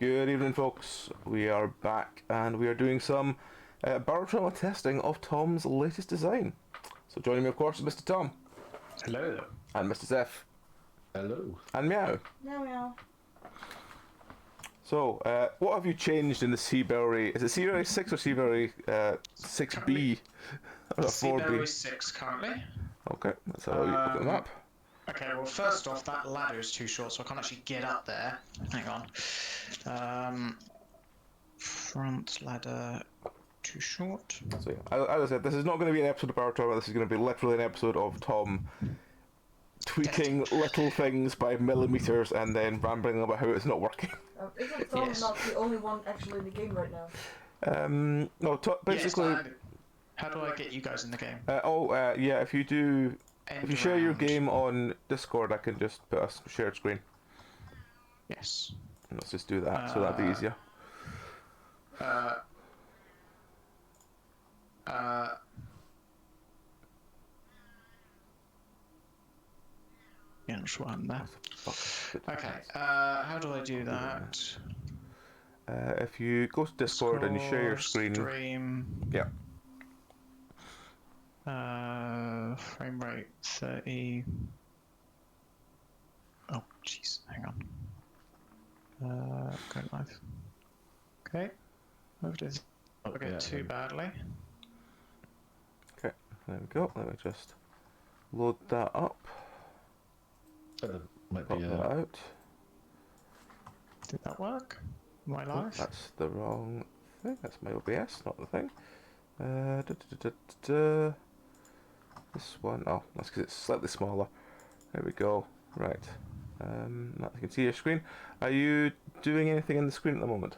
Good evening, folks. We are back and we are doing some Barotrauma testing of Tom's latest design. So joining me, of course, is Mr. Tom. Hello. And Mr. Zeph. Hello. And Meow. Meow meow. So, what have you changed in the Sea Belry? Is it Sea Belry 6 or Sea Belry 6B? Or Sea 4B? Belry 6 currently. Okay, let's have a look at the map. Okay, well, first off, that ladder is too short, so I can't actually get up there. Hang on. Front ladder too short. So, yeah, as I said, this is not going to be an episode of Barotrauma, this is going to be literally an episode of Tom tweaking little things by millimeters and then rambling about how it's not working. Isn't Tom not the only one actually in the game right now? No, basically... Yes, how do I get you guys in the game? Yeah, if you share your game on Discord, I can just put a shared screen. Yes. Let's just do that, so that'd be easier. Yeah, I'm sure I'm there. Okay, how do I do that? If you go to Discord and you share your screen... Stream. Yeah. Frame rate 30. Oh, jeez, hang on. Go live. Okay. Moved it. Okay, too badly. Okay, there we go. Let me just load that up. Might Pop be that out. Did that work? My life? That's the wrong thing. That's my OBS, not the thing. This one, oh, that's because it's slightly smaller. There we go. Right. You can see your screen. Are you doing anything in the screen at the moment?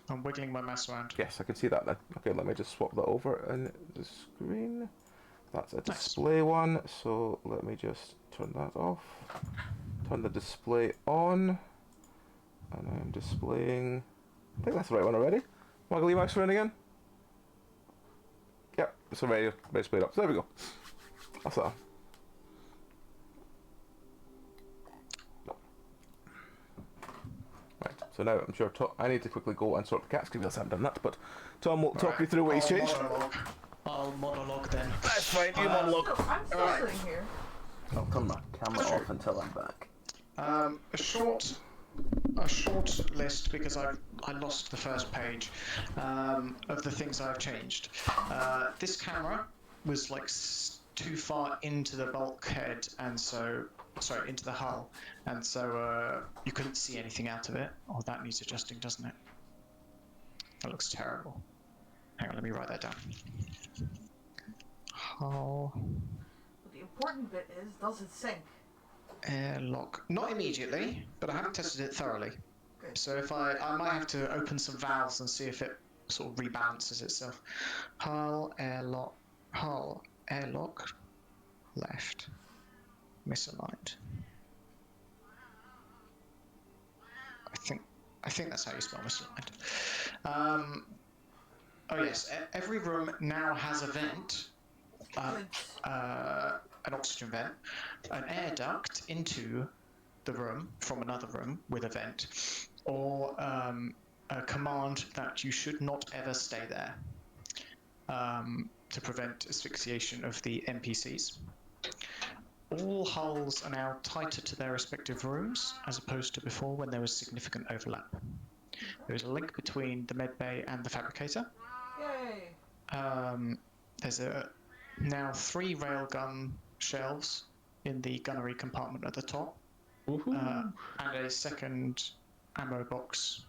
I'm wiggling my mouse around. Yes, I can see that then. Okay, let me just swap that over in the screen. That's a display one, so let me just turn that off. Turn the display on. And I'm displaying... I think that's the right one already. Waggle your mouse around again. Yep, it's already displayed up. So there we go. That's that. Right, so now I'm sure I need to quickly go and sort the cats because I haven't done that, but Tom will talk you through what he's changed. I'll monologue then. That's fine, you monologue. I'm still sitting here. I'll turn my camera off until I'm back. A short list because I lost the first page of the things I've changed. This camera was like too far into the bulkhead, and so into the hull, and so you couldn't see anything out of it. Oh, that needs adjusting, doesn't it? That looks terrible. Hang on, let me write that down. Hull. But the important bit is, does it sync? Airlock. Not immediately, but I haven't tested it thoroughly. Okay. So if I might have to open some valves and see if it sort of rebalances itself. Hull, airlock, left, misaligned. I think that's how you spell misaligned. Oh yes, every room now has a vent. An oxygen vent, an air duct into the room from another room with a vent, or a command that you should not ever stay there to prevent asphyxiation of the NPCs. All hulls are now tighter to their respective rooms as opposed to before when there was significant overlap. There is a link between the medbay and the fabricator. Yay! There's now 3 railgun shelves in the gunnery compartment at the top, and a second ammo box.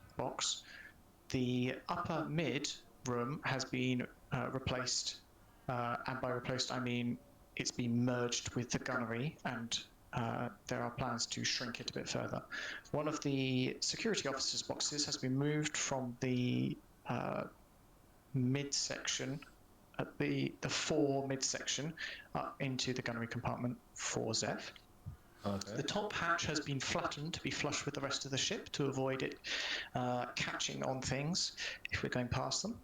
The upper mid room has been replaced, and by replaced I mean it's been merged with the gunnery, and there are plans to shrink it a bit further. One of the security officers' boxes has been moved from the midsection, at the 4 midsection, up into the gunnery compartment for Zeph. Okay. The top hatch has been flattened to be flush with the rest of the ship to avoid it catching on things if we're going past them.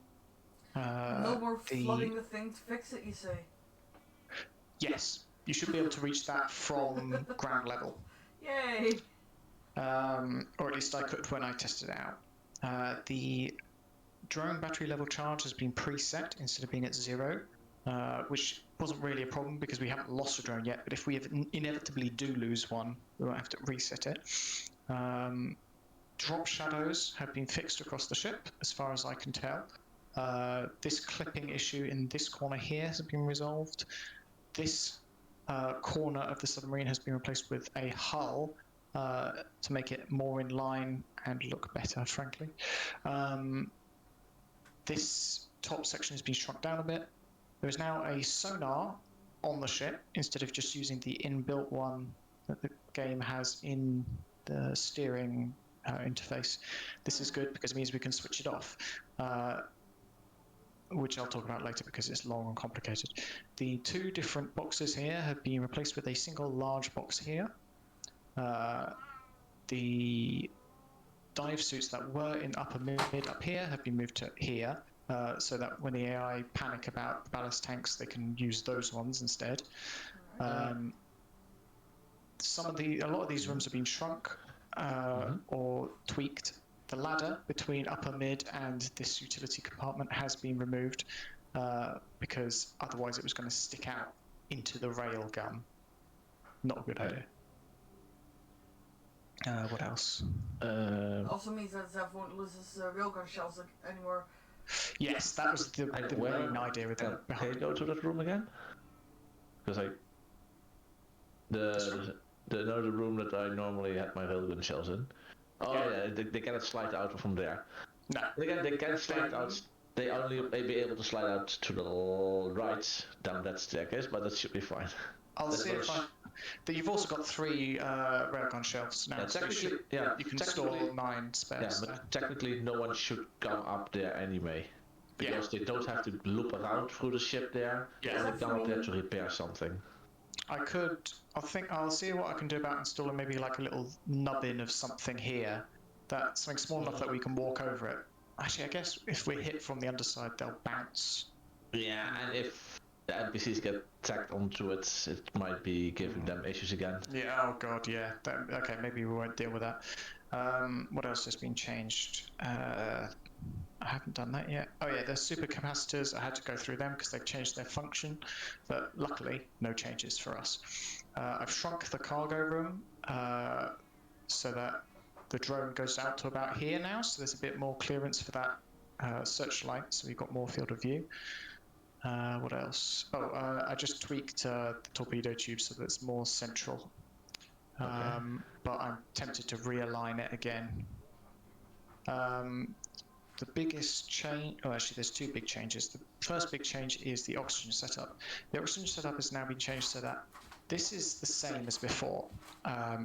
No more flooding the thing to fix it, you say? Yes, you should be able to reach that from ground level. Yay! or at least I could when I tested it out. The drone battery level charge has been preset instead of being at 0, which wasn't really a problem because we haven't lost a drone yet, but if we inevitably do lose one, we won't have to reset it. Drop shadows have been fixed across the ship, as far as I can tell. This clipping issue in this corner here has been resolved. This corner of the submarine has been replaced with a hull to make it more in line and look better, frankly. This top section has been shrunk down a bit. There is now a sonar on the ship instead of just using the inbuilt one that the game has in the steering interface. This is good because it means we can switch it off, which I'll talk about later because it's long and complicated. The 2 different boxes here have been replaced with a single large box here. The dive suits that were in upper mid up here have been moved to here, so that when the AI panic about ballast tanks, they can use those ones instead. A lot of these rooms have been shrunk or tweaked. The ladder between upper mid and this utility compartment has been removed because otherwise it was going to stick out into the rail gun. Not a good idea. What else? Also means that Zev won't lose his railgun shells anymore. Yes, that was the main idea with them. Can you go to that room again? Because the room that I normally had my railgun shells in. Oh yeah, they cannot slide out from there. No, they can slide out. They only may be able to slide out to the right down that staircase, but that should be fine. I'll see if you've also got 3 railgun shelves now. Yeah, technically, you can store 9 spares. Yeah, but technically no one should come up there anyway. Because they don't have to loop around through the ship there. Yeah. They come up there to repair something. I'll see what I can do about installing maybe like a little nubbin of something here. That's something small enough that we can walk over it. Actually, I guess if we're hit from the underside, they'll bounce. Yeah, and if the NPCs get tagged onto it, it might be giving them issues again. Yeah, oh god, yeah. Okay, maybe we won't deal with that. What else has been changed? I haven't done that yet. Oh yeah, the supercapacitors, I had to go through them because they've changed their function, but luckily, no changes for us. I've shrunk the cargo room so that the drone goes out to about here now, so there's a bit more clearance for that searchlight, so we've got more field of view. What else? I just tweaked the torpedo tube so that it's more central. Okay. But I'm tempted to realign it again. The biggest change, actually there's 2 big changes. The first big change is the oxygen setup. The oxygen setup has now been changed so that this is the same as before.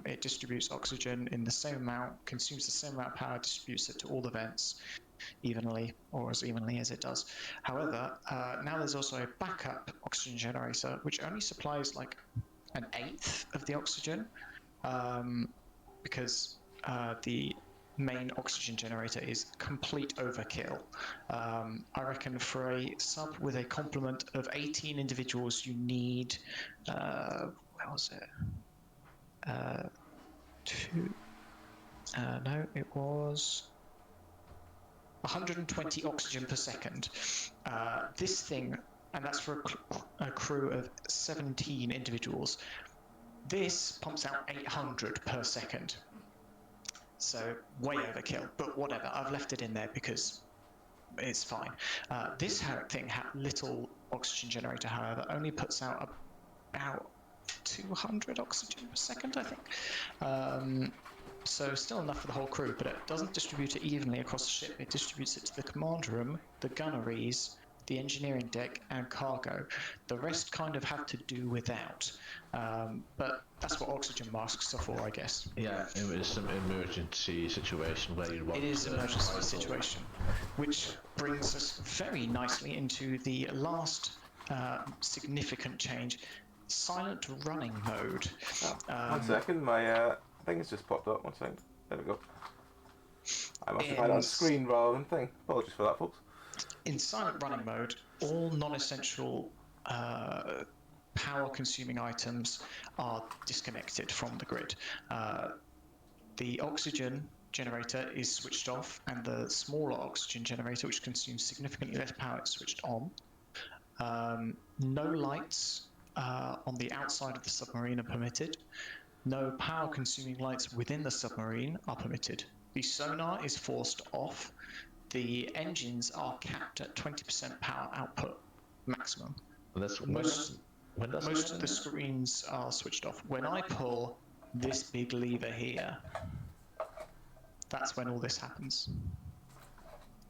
It distributes oxygen in the same amount, consumes the same amount of power, distributes it to all the vents evenly, or as evenly as it does. However, now there's also a backup oxygen generator, which only supplies like 1/8 of the oxygen, because the main oxygen generator is complete overkill. I reckon for a sub with a complement of 18 individuals, you need, where was it? No, it was 120 oxygen per second. This thing, and that's for a crew of 17 individuals. This pumps out 800 per second. So way overkill, but whatever. I've left it in there because it's fine. This thing, little oxygen generator, however, only puts out about 200 oxygen per second, I think. So still enough for the whole crew, but it doesn't distribute it evenly across the ship. It distributes it to the command room, the gunneries, the engineering deck, and cargo. The rest kind of have to do without. But that's what oxygen masks are for, I guess. Yeah, it is some emergency situation where you want. It is an emergency situation, which brings us very nicely into the last significant change: silent running mode. 1 second, my thing has just popped up. 1 second. There we go. I must have had it on screen rather than thing. Apologies for that, folks. In silent running mode, all non-essential power-consuming items are disconnected from the grid. the oxygen generator is switched off, and the smaller oxygen generator, which consumes significantly less power, is switched on. No lights on the outside of the submarine are permitted. No power-consuming lights within the submarine are permitted. The sonar is forced off. The engines are capped at 20% power output maximum. That's Most most of the screens are switched off. When I pull this big lever here, that's when all this happens.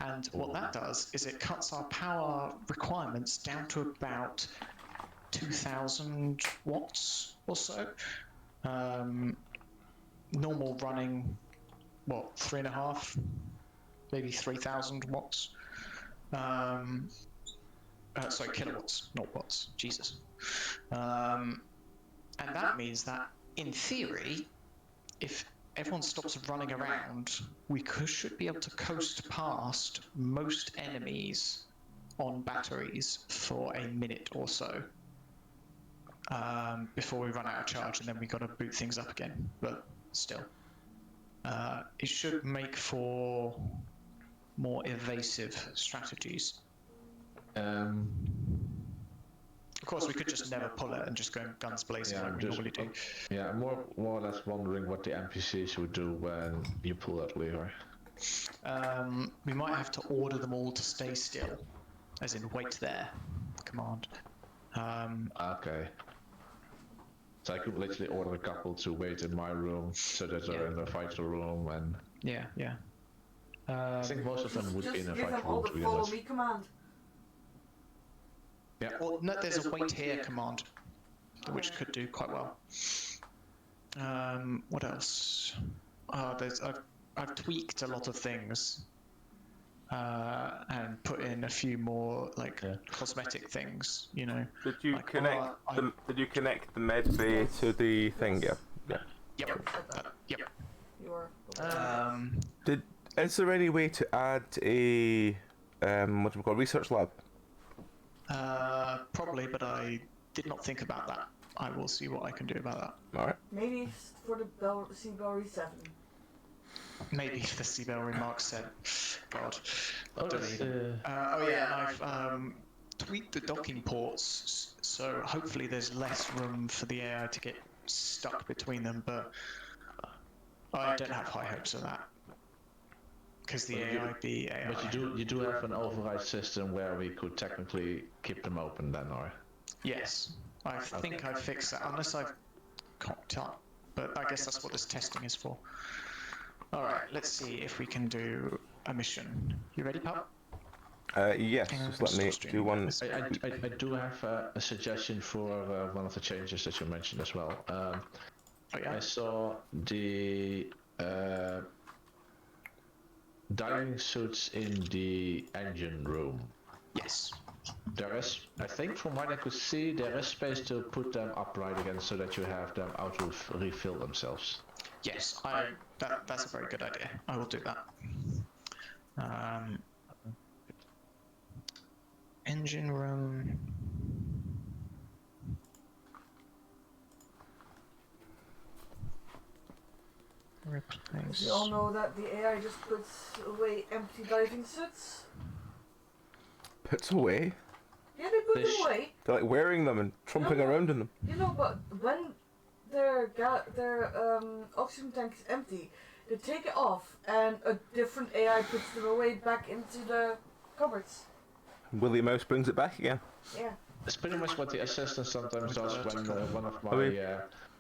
And what that does is it cuts our power requirements down to about 2,000 watts or so. Normal running, 3.5, maybe 3,000 watts. Sorry, kilowatts, not watts. Jesus. And that means that, in theory, if everyone stops running around, we should be able to coast past most enemies on batteries for a minute or so before we run out of charge, and then we got to boot things up again. But still, it should make for more evasive strategies. Of course, we could just never pull it and just go guns blazing like we normally do. Yeah, I'm more or less wondering what the NPCs would do when you pull that lever. We might have to order them all to stay still, as in wait there, command. Okay. So I could literally order a couple to wait in my room, so that they're in the vital room, and... Yeah. I think most of them would be in a Just give them vital all room, the to be follow honest. me command. Yeah. Well, no, there's a wait here command, which could do quite well. What else? I've tweaked a lot of things and put in a few more cosmetic things. You know. Did you like, connect Did you connect the med bay to the thing? Yeah. Yep. Yep. You are. Is there any way to add a what do we call research lab? Probably, but I did not think about that. I will see what I can do about that. All right. Maybe it's for the Belry 7. Maybe the Sea Belry Mark 7. God. Oh, that's, And I've tweaked the docking ports, so hopefully there's less room for the AI to get stuck between them, but I don't have high hopes of that. Because the AI be AI. But you do have an override system where we could technically keep them open then, or? Yes. I think I fixed that, unless I've cocked up. But I guess that's what this testing is for. Alright, let's see if we can do a mission. You ready, Pup? Yes, just let me do one. I do have a suggestion for one of the changes that you mentioned as well. I saw the diving suits in the engine room. Yes. There is, I think from what I could see, there is space to put them upright again so that you have them auto refill themselves. Yes, that's a very good idea. I will do that. Engine room. Replace. You all know that the AI just puts away empty diving suits? Puts away. Yeah, they put them away. They're like wearing them and trumping around in them. You know, but when their oxygen tank is empty, they take it off and a different AI puts them away back into the cupboards. Willie Mouse brings it back again. Yeah. It's pretty much what the assistant sometimes does when one of my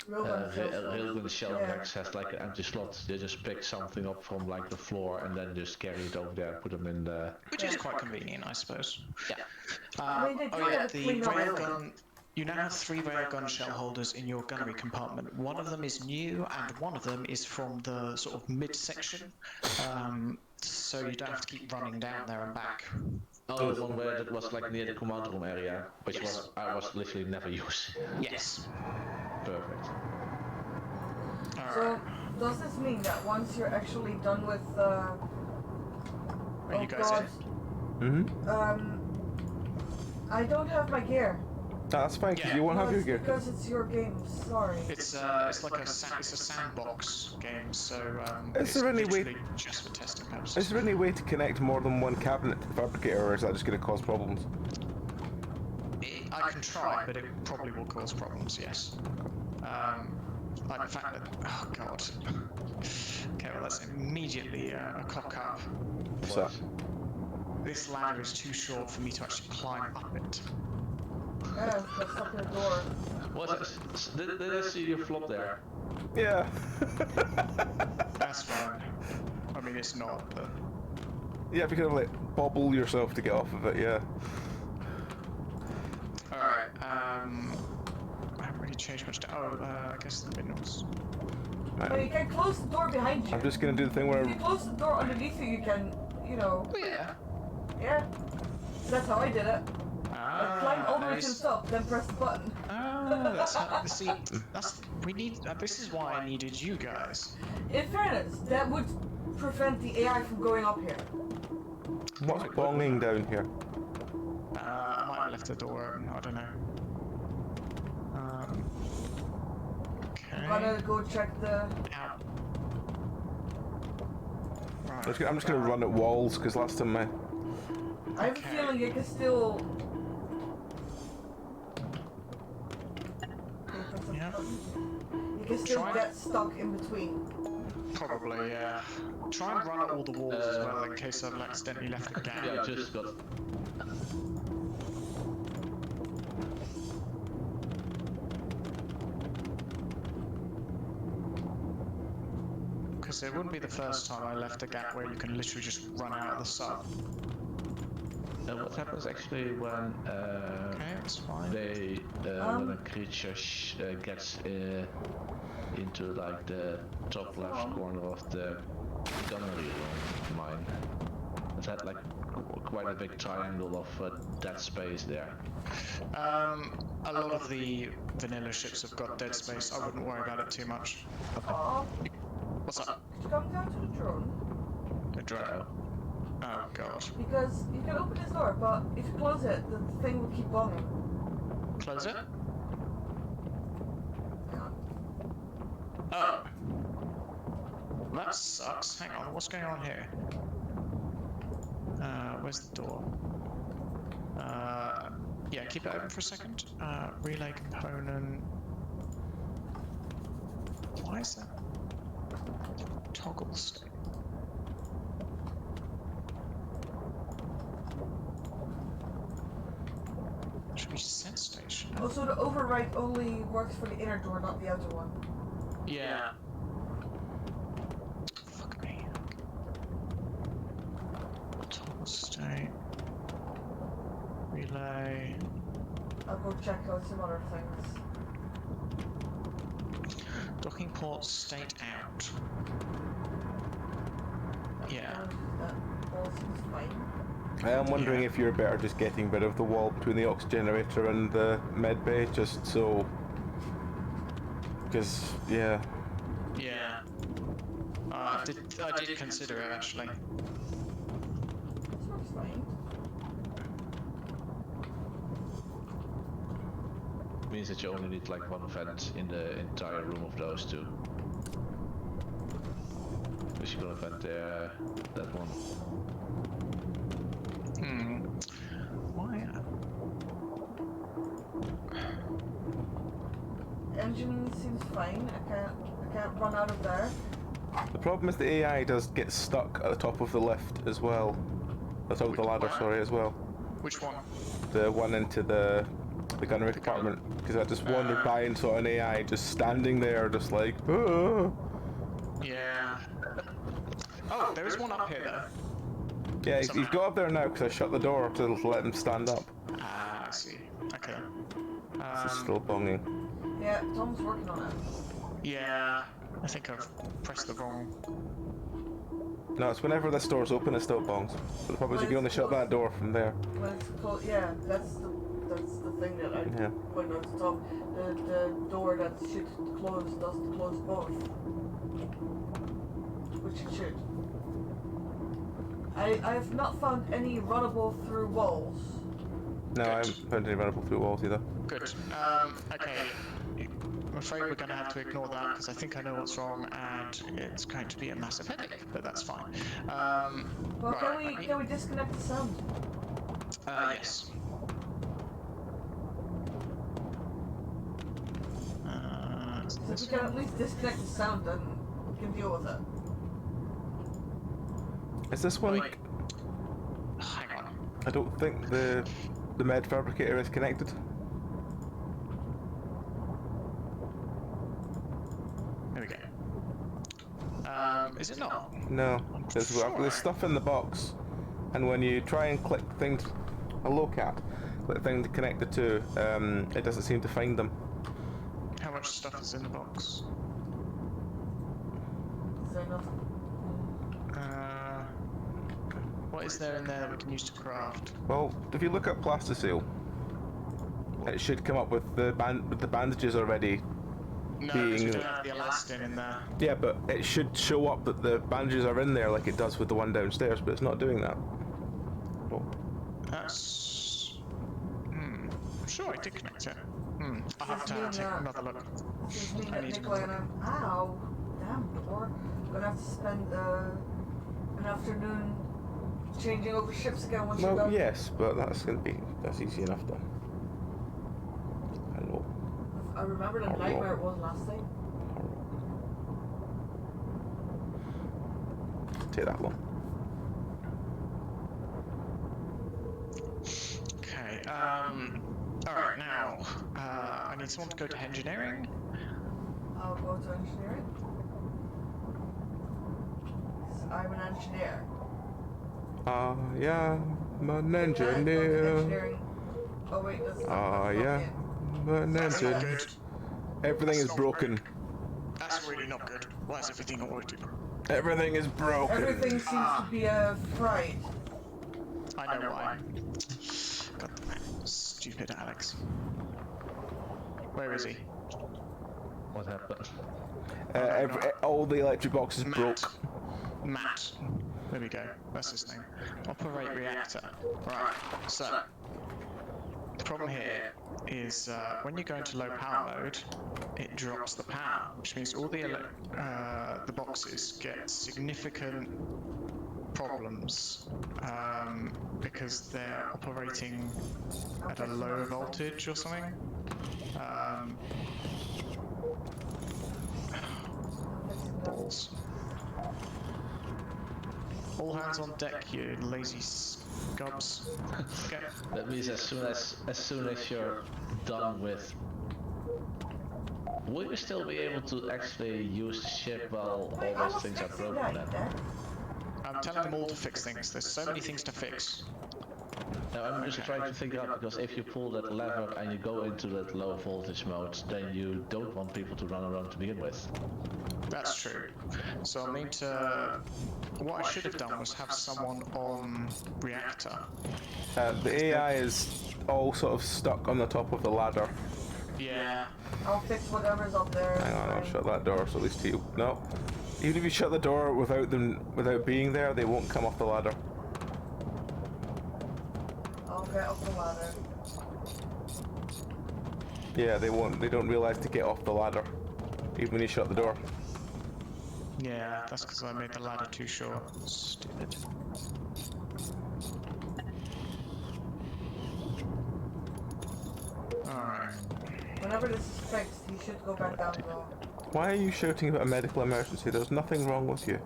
railgun shell packs has like an empty slot. They just pick something up from like the floor and then just carry it over there, put them in the... Which is quite convenient, I suppose. Yeah. I mean, The railgun... You now have 3 railgun shell holders in your gunnery compartment. One of them is new and one of them is from the sort of mid-section. So you don't have to keep running down there and back. Oh, the one where it was like near the command room area, which I was literally never used. Yes. Perfect. So, does this mean that once you're actually done with Are you guys in? Mm-hmm. I don't have my gear. That's fine, because Yeah. you won't have your it's gear. because it's your game. Sorry. It's like it's a sandbox game, so Is it's there any way- literally just for testing Is purposes. there any way to connect more than one cabinet to the fabricator, or is that just going to cause problems? I can try, but it probably will cause problems. Yes. Like the fact that oh god. Okay, well that's immediately a cock up. What's that? This ladder is too short for me to actually climb up it. Yeah, that's up your door. What? Did I see you flop there? Yeah. That's fine. I mean, it's not, but Yeah, if you kind of like bobble yourself to get off of it, yeah. all right. I haven't really changed much. I guess the minerals. But you can close the door behind you. I'm just going to do the thing where If you close the door underneath you, you can, you know. Oh yeah. Yeah. That's how I did it. I climbed all the way to the nice. top, then press the button. That's how. See, we need. This is why I needed you guys. In fairness, that would prevent the AI from going up here. what's bonging down here? I might have left the door open. I don't know. Okay. Gotta go check the. Out. Right. I'm just going to run at walls, because last time I have a Okay. feeling you can still. Yeah. You can still Try. get stuck in between. Probably, yeah. Try and run at all the walls as well in case I've accidentally left a gap. Yeah, I just got. Because it wouldn't be the first time I left a gap where you can literally just run out of the sub. What happens actually when Okay, that's fine. when a creature gets into like the top left corner of the gunnery room mine? Is that like quite a big triangle of dead space there? A lot of the vanilla ships have got dead space. I wouldn't worry about it too much. Aw, What's up? could you come down to the drone? The drone. Oh god. Because you can open this door, but if you close it, the thing will keep bombing. Close it? Hang on. Oh. That sucks. Hang on, what's going on here? Where's the door? Yeah, keep it open for a second. Relay component. Why is that? Toggle state. Should be set station. Also, the override only works for the inner door, not the outer one. Yeah. Fuck me. Toggle state. Relay. I'll go check out some other things. Docking port state out. Yeah. That all seems fine. I am wondering Yeah. if you're better just getting rid of the wall between the ox generator and the med bay, just so. Because, yeah. Yeah. I did consider it actually. This works fine. Means that you only need like one vent in the entire room of those two. Because you're gonna vent there, that one. Why? Engine seems fine. I can't run out of there. The problem is the AI does get stuck at the top of the lift as well. The top of the ladder, Where? sorry, as well. Which one? The one into the gunnery compartment. Because I just wandered by and saw an AI just standing there, just like, "Ah." Yeah. Oh, there is one up here though. Yeah, he's got up there now because I shut the door to let him stand up. Ah, I see. Okay. It's still bonging. Yeah, Tom's working on it. Yeah. I think I've pressed the wrong. No, it's whenever this door's open, it still bongs. But the problem is you can only shut that door from there. When it's closed, yeah, that's the thing that I Yeah. pointed out at the top. The door that should close doesn't close both. Which it should. I have not found any runnable through walls. No, I Good. haven't found any runnable through walls either. Good. Okay. I'm afraid we're going to have to ignore that because I think I know what's wrong and it's going to be a massive headache, but that's fine. Well, right, can we disconnect the sound? Yes. So if we can at least disconnect the sound, then we can deal with it. Is this one? Wait. Hang on. I don't think the med fabricator is connected. There we go. Is it not? No, there's stuff in the box, and when you try and click things, hello cat, click thing to connect the two, it doesn't seem to find them. How much stuff is in the box? Is there nothing? What is there in there that we can use to craft? Well, if you look at plasticine, it should come up with the bandages already. No, because we don't have the elastin in there. Yeah, but it should show up that the bandages are in there like it does with the one downstairs, but it's not doing that. Oh. That's... I'm sure I did connect it. I'll have to take another look. Seems to mean I that need to Nikolai and ow, damn door. Gonna have to spend an afternoon changing over ships again once you're Well, done. yes, but that's easy enough done. Hello. I remember the nightmare it was last time. Take that one. Okay, alright, now, I need someone to go to engineering. I'll go to engineering. 'Cause I'm an engineer. Yeah, I'm an Go to engineer. engineering. Oh wait, that's not Yeah, I'm an That's not engineer. good. Everything is broken. That's really not good. Why is everything already broken? Everything is broken. Everything seems to be fried. I know why. God damn it. Stupid Alex. Where is he? What happened? All the electric boxes broke. Matt. There we go. That's his name. Operate reactor. Right. So, the problem here is when you go into low power mode, it drops the power, which means all the boxes get significant problems because they're operating at a low voltage or something. Balls. All hands on deck, you lazy scubs. Okay. That means as soon as you're done with, will you still be able to actually use the ship while all those things are broken then? I'm telling them all to fix things. There's so many things to fix. Now I'm just trying to figure out, because if you pull that lever and you go into that low voltage mode, then you don't want people to run around to begin with. That's true. So I need to... What I should have done was have someone on reactor. The AI is all sort of stuck on the top of the ladder. Yeah. I'll fix whatever's up there. Hang on, I'll shut that door so at least you... No. Even if you shut the door without being there, they won't come off the ladder. I'll get up the ladder. Yeah, they won't. They don't realize to get off the ladder, even when you shut the door. Yeah, that's because I made the ladder too short. Stupid. Alright. Whenever this is fixed, he should go back down below. Why are you shouting about a medical emergency? There's nothing wrong with you.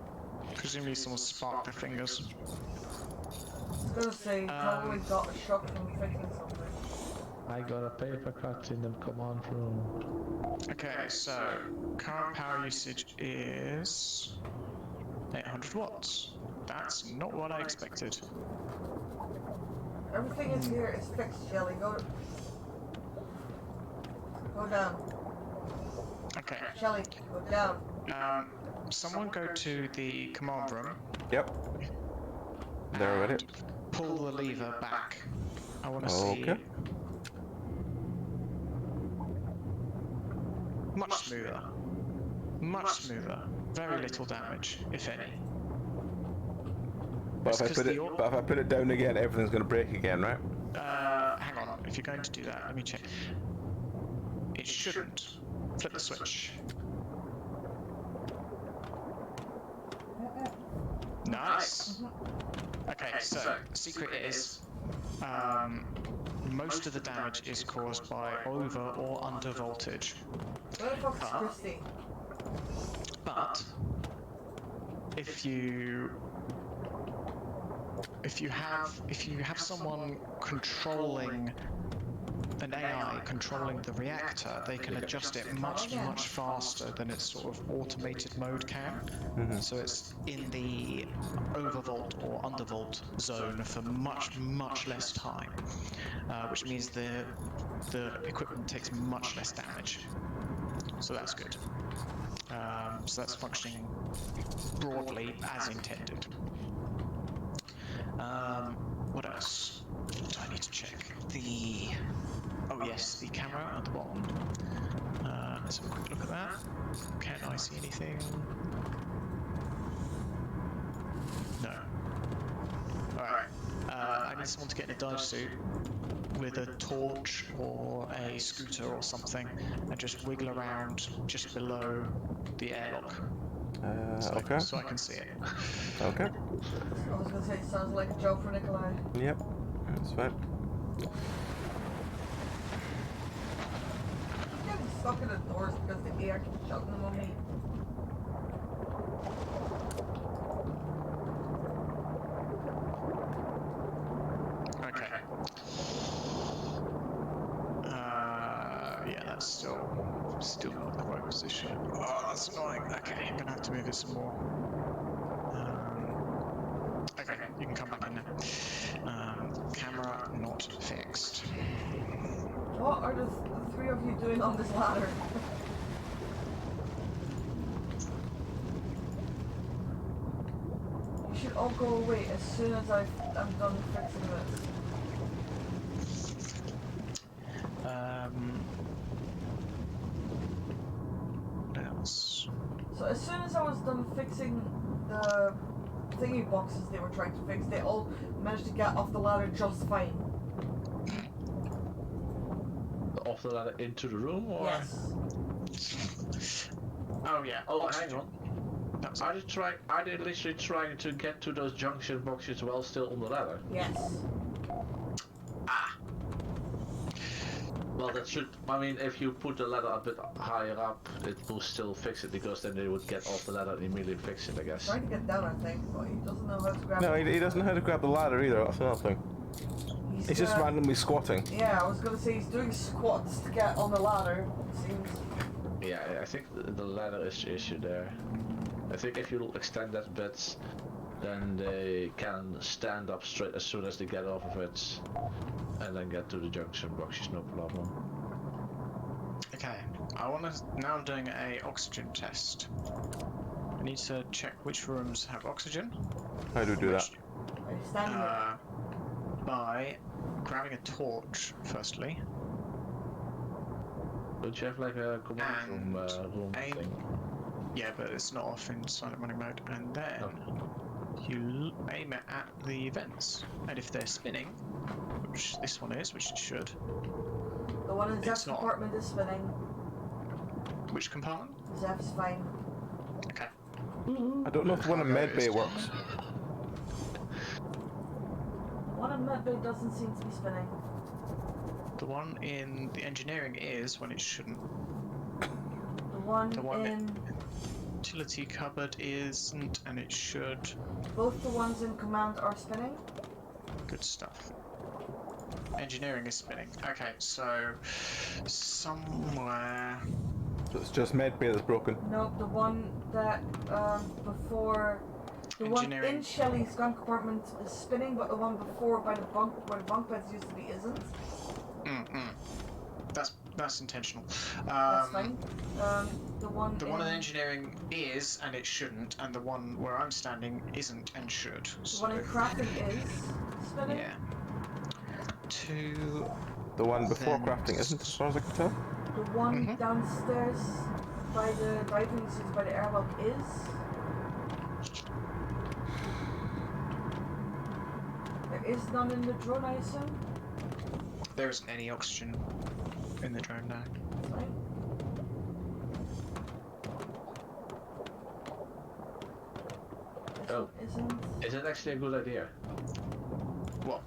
Presumably someone sparked their fingers. I was gonna say, he probably got a shock from fixing something. I got a paper cut in the command room. Okay, so current power usage is 800 watts. That's not what I expected. Everything is here is fixed, Shelly. Go down. Okay. Shelly, go down. Someone go to the command room. Yep. They're and ready. Pull the lever back. I want to see. Okay. Much smoother. Much smoother. Very little damage, if any. But if I put it down again, everything's going to break again, right? Hang on. if you're going to do that, let me check. It shouldn't. Flip the switch. Nice. Okay, so secret is most of the damage is caused by over or under voltage. Where the fuck is Christy? But if you have someone controlling an AI controlling the reactor, they can adjust it much faster than its sort of automated mode can. So it's in the overvolt or undervolt zone for much less time, which means the equipment takes much less damage. So that's good. So that's functioning broadly as intended. What else do I need to check? Oh yes, the camera at the bottom. Let's have a quick look at that. Can I see anything? No. Alright. I need someone to get in a dive suit with a torch or a scooter or something and just wiggle around just below the airlock. Okay. So I can see it. Okay. I was gonna say, it sounds like a job for Nikolai. Yep. That's fine. I'm getting stuck in the doors because the air keeps shutting them on me. Okay. Yeah, that's still not in the right position. Oh, that's annoying. Okay, I'm gonna have to move it some more. Okay, you can come back in now. Camera not fixed. What are the three of you doing on this ladder? You should all go away as soon as I'm done fixing this. What else? So as soon as I was done fixing the thingy boxes they were trying to fix, they all managed to get off the ladder just fine. Off the ladder into the room, or? Yes. Oh yeah. Oh, hang on. That's Are they literally trying to get to those junction boxes while still on the ladder? Yes. Well, that should. I mean, if you put the ladder a bit higher up, it will still fix it because then they would get off the ladder and immediately fix it, I guess. Trying to get down, I think, but he doesn't know how to grab No, it. he doesn't know how to grab the ladder either. That's another thing. He's just randomly squatting. Yeah, I was gonna say he's doing squats to get on the ladder, it seems. Yeah, I think the ladder is the issue there. I think if you extend that bit, then they can stand up straight as soon as they get off of it, and then get to the junction boxes, no problem. okay. Now I'm doing a oxygen test. I need to check which rooms have oxygen. How do we do that? Are you standing there? By grabbing a torch, firstly. Don't you have like a command room aim. thing? Yeah, but it's not off in silent running mode. And then you aim it at the vents. And if they're spinning, which this one is, which it should. The one in Zeph's it's not. compartment is spinning. Which compartment? Zeph's fine. Okay. I don't know if the one in medbay works. One in medbay doesn't seem to be spinning. The one in the engineering is when it shouldn't. The one in... Utility cupboard isn't, and it should. Both the ones in command are spinning. Good stuff. Engineering is spinning. Okay, so somewhere. So it's just medbay that's broken. No, the one that before the one in Shelley's gun compartment is spinning, but the one before by the bunk where the bunk beds used to be isn't. That's intentional. That's fine. The one in engineering is, and it shouldn't, and the one where I'm standing isn't and should. The one in crafting is spinning. Yeah. The one before crafting isn't, as far as I can tell. The one downstairs by the diving suits by the airlock is. There is none in the drone, I assume. There isn't any oxygen in the drone now. Fine. Oh. Isn't. Is it actually a good idea? What?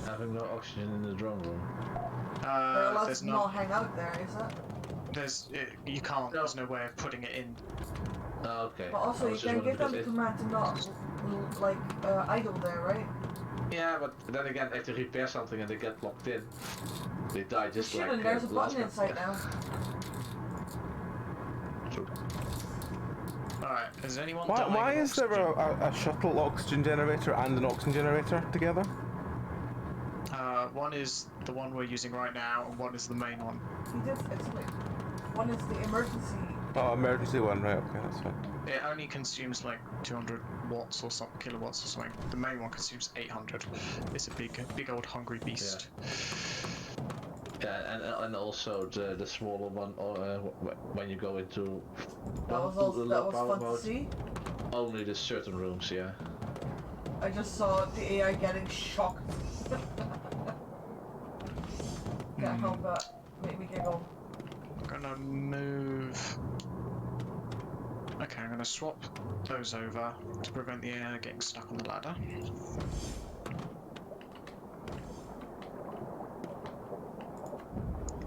Having no oxygen in the drone room? They're allowed There's to no. not hang out there, is it? You can't. No. There's no way of putting it in. Oh, okay. But also, I you was just can give them wondering the because command to not, like, idle there, right? yeah, but then again, if they repair something and they get locked in, they die You just like shouldn't. There's a the last button inside guy. now. True. Alright, has anyone Why, dying why of is there oxygen? a shuttle oxygen generator and an oxygen generator together? One is the one we're using right now, and one is the main one. He did explain. One is the emergency. Oh, emergency one, right, okay, that's fine. It only consumes like 200 watts or something, kilowatts or something. The main one consumes 800. It's a big old hungry beast. Yeah, and also the smaller one, when you go into That was low power fun to mode, see. only the certain rooms, yeah. I just saw the AI getting shocked. Can't help but make me giggle. I'm gonna move. Okay, I'm gonna swap those over to prevent the air getting stuck on the ladder.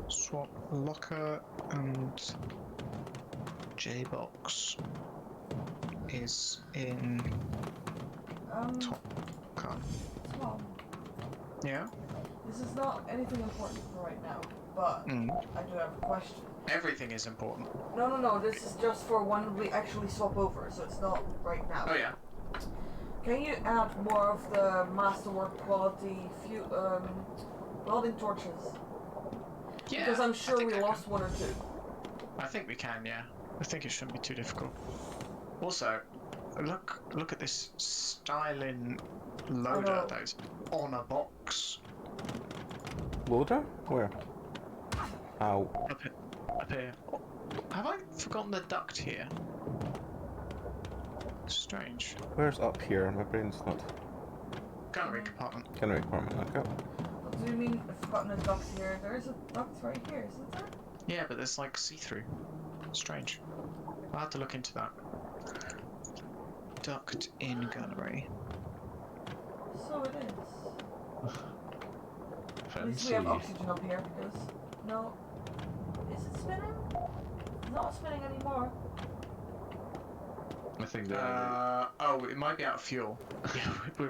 Swap locker and J-box is in top gun. Tom, Yeah? this is not anything important for right now, but I do have a question. Everything is important. No, this is just for when we actually swap over, so it's not right now. Oh yeah. Can you add more of the masterwork quality welding torches? Yeah. Because I'm I sure think we I lost can. one or two. I think we can, yeah. I think it shouldn't be too difficult. Also, look at this styling loader that is on a box. Loader? Where? Ow. Up here. Oh, have I forgotten the duct here? Strange. Where's up here? My brain's not... Gunnery compartment. Gunnery compartment, okay. What do you mean I've forgotten a duct here? There is a duct right here, isn't there? Yeah, but there's like see-through. Strange. I'll have to look into that. Duct in gunnery. So it is. At least we Fancy. have oxygen up here because... No. Is it spinning? It's not spinning anymore. I think that. Oh, it might be out of fuel. Yeah, we're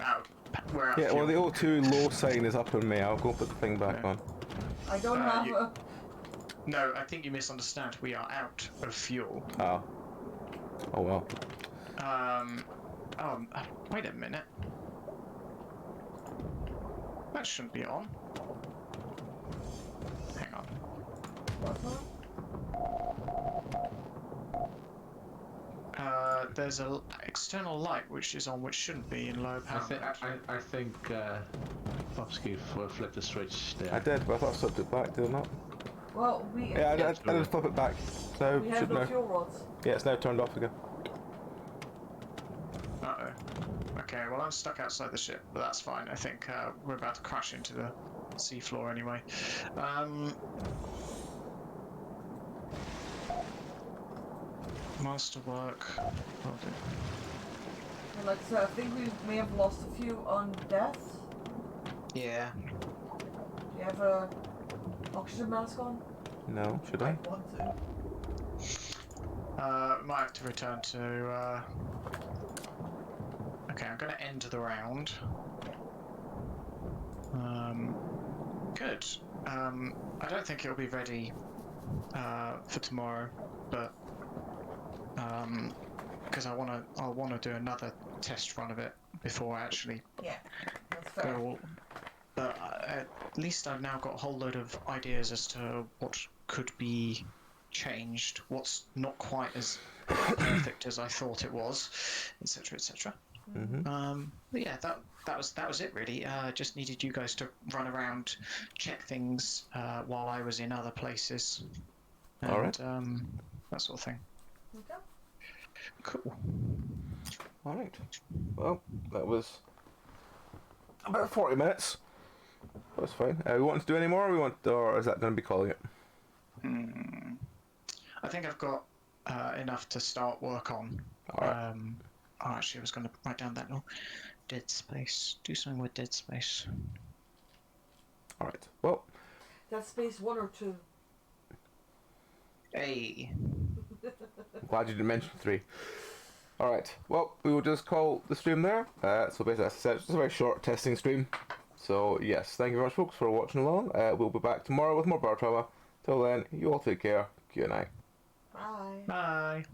out. We're out Yeah, of fuel. well the O2 low sign is up on me. I'll go put the thing back Yeah. on. I don't have you- a... No, I think you misunderstand. We are out of fuel. Oh. Oh well. Wait a minute. That shouldn't be on. Hang on. What's on? There's an external light which is on, which shouldn't be in low power. I think Popsky flipped the switch there. I did, but I thought I slipped it back, did I not? Well, we... Yeah, I did flip it back. So we have should no now... fuel rods. Yeah, it's now turned off again. Uh-oh. Okay, well I'm stuck outside the ship, but that's fine. I think we're about to crash into the seafloor anyway. Masterwork. Will do. And like I said, I think we may have lost a few on death. Yeah. Do you have a oxygen mask on? No, should I? Might want to. Might have to return to. Okay, I'm going to end the round. Good. I don't think it'll be ready for tomorrow, but because I want to do another test run of it before I actually Yeah, that's fair. go. But at least I've now got a whole load of ideas as to what could be changed, what's not quite as perfect as I thought it was, etc., etc. But yeah, that was it really. Just needed you guys to run around, check things while I was in other places, and All right. that sort of thing. Okay. Cool. Alright. Well, that was about 40 minutes. That's fine. We want to do any more, or is that going to be calling it? I think I've got enough to start work on. Alright. Actually, I was going to write down that little dead space. Do something with dead space. Alright. Well. That's space 1 or 2. Hey. Glad you didn't mention 3. Alright. Well, we will just call the stream there. So basically, as I said, it's just a very short testing stream. So yes, thank you very much, folks, for watching along. We'll be back tomorrow with more Barotrauma. Till then, you all take care. Good night. Bye. Bye.